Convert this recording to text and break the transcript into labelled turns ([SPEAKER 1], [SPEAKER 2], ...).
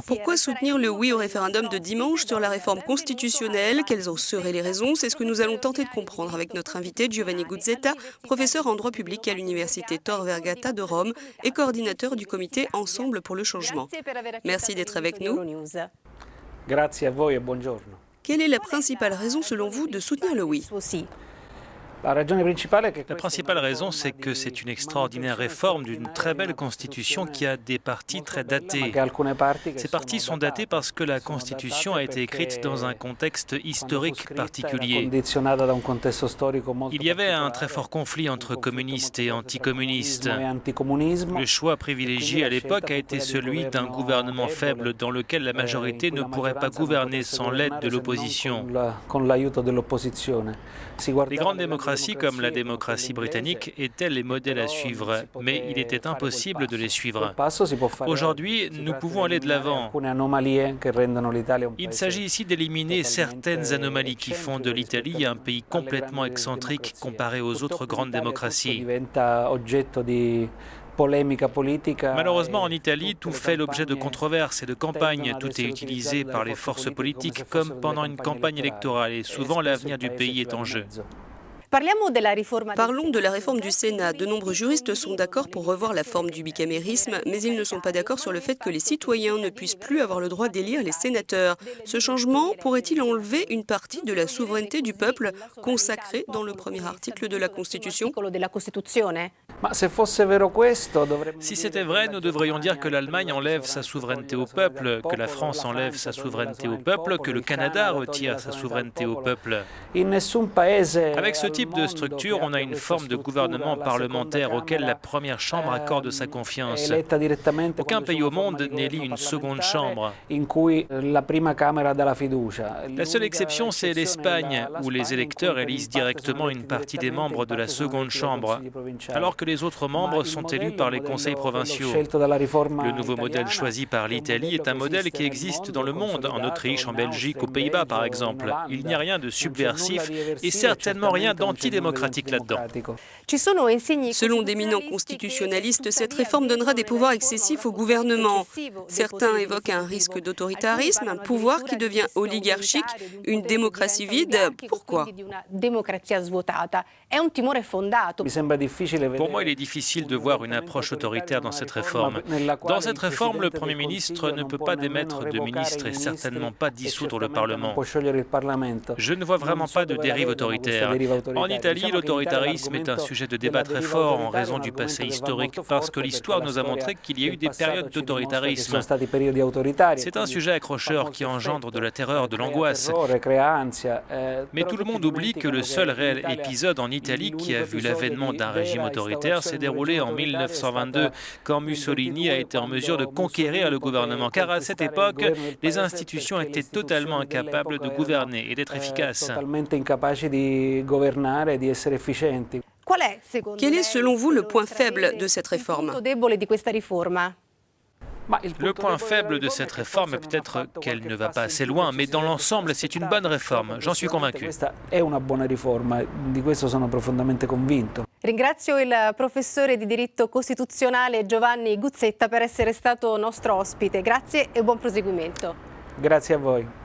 [SPEAKER 1] Pourquoi soutenir le oui au référendum de dimanche sur la réforme constitutionnelle? Quelles en seraient les raisons? C'est ce que nous allons tenter de comprendre avec notre invité Giovanni Guzzetta, professeur en droit public à l'Université Tor Vergata de Rome et coordinateur du comité Ensemble pour le changement. Merci d'être avec nous.
[SPEAKER 2] Grazie a voi e buongiorno.
[SPEAKER 1] Quelle est la principale raison selon vous de soutenir le oui?
[SPEAKER 2] La
[SPEAKER 3] principale raison, c'est que c'est une extraordinaire réforme d'une très belle constitution qui a des parties très datées. Ces parties sont datées parce que la constitution a été écrite dans un contexte historique particulier. Il y avait un très fort conflit entre communistes et anticommunistes. Le choix privilégié à l'époque a été celui d'un gouvernement faible dans lequel la majorité ne pourrait pas gouverner sans l'aide de l'opposition. Les grandes démocraties comme la démocratie britannique étaient les modèles à suivre, mais il était impossible de les suivre. Aujourd'hui, nous pouvons aller de l'avant. Il s'agit ici d'éliminer certaines anomalies qui font de l'Italie un pays complètement excentrique comparé aux autres grandes démocraties. Malheureusement, en Italie, tout fait l'objet de controverses et de campagnes. Tout est utilisé par les forces politiques comme pendant une campagne électorale et souvent l'avenir du pays est en jeu.
[SPEAKER 1] Parlons de la réforme du Sénat. De nombreux juristes sont d'accord pour revoir la forme du bicamérisme, mais ils ne sont pas d'accord sur le fait que les citoyens ne puissent plus avoir le droit d'élire les sénateurs. Ce changement pourrait-il enlever une partie de la souveraineté du peuple consacrée dans le premier article de la Constitution?
[SPEAKER 3] Si c'était vrai, nous devrions dire que l'Allemagne enlève sa souveraineté au peuple, que la France enlève sa souveraineté au peuple, que le Canada retire sa souveraineté au peuple. Avec ce type de structure, on a une forme de gouvernement parlementaire auquel la première chambre accorde sa confiance. Aucun pays au monde n'élit une seconde chambre. La seule exception, c'est l'Espagne, où les électeurs élisent directement une partie des membres de la seconde chambre, alors que les autres membres sont élus par les conseils provinciaux. Le nouveau modèle choisi par l'Italie est un modèle qui existe dans le monde, en Autriche, en Belgique, aux Pays-Bas par exemple. Il n'y a rien de subversif et certainement rien d'antidémocratique là-dedans.
[SPEAKER 1] Selon d'éminents constitutionnalistes, cette réforme donnera des pouvoirs excessifs au gouvernement. Certains évoquent un risque d'autoritarisme, un pouvoir qui devient oligarchique, une démocratie vide. Pourquoi?
[SPEAKER 3] Pour moi, il est difficile de voir une approche autoritaire dans cette réforme. Dans cette réforme, le Premier ministre ne peut pas démettre de ministres et certainement pas dissoudre le Parlement. Je ne vois vraiment pas de dérive autoritaire. En Italie, l'autoritarisme est un sujet de débat très fort en raison du passé historique, parce que l'histoire nous a montré qu'il y a eu des périodes d'autoritarisme. C'est un sujet accrocheur qui engendre de la terreur, de l'angoisse. Mais tout le monde oublie que le seul réel épisode en Italie qui a vu l'avènement d'un régime autoritaire s'est déroulé en 1922, quand Mussolini a été en mesure de conquérir le gouvernement. Car à cette époque, les institutions étaient totalement incapables de gouverner et d'être efficaces.
[SPEAKER 1] Quel est selon vous le point faible de cette réforme?
[SPEAKER 3] Le point faible de cette réforme est peut-être qu'elle ne va pas assez loin, mais dans l'ensemble, c'est une bonne réforme. J'en suis convaincu.
[SPEAKER 4] Ringrazio il professore di diritto costituzionale Giovanni Guzzetta per essere stato nostro ospite. Grazie e buon proseguimento.
[SPEAKER 2] Grazie a voi.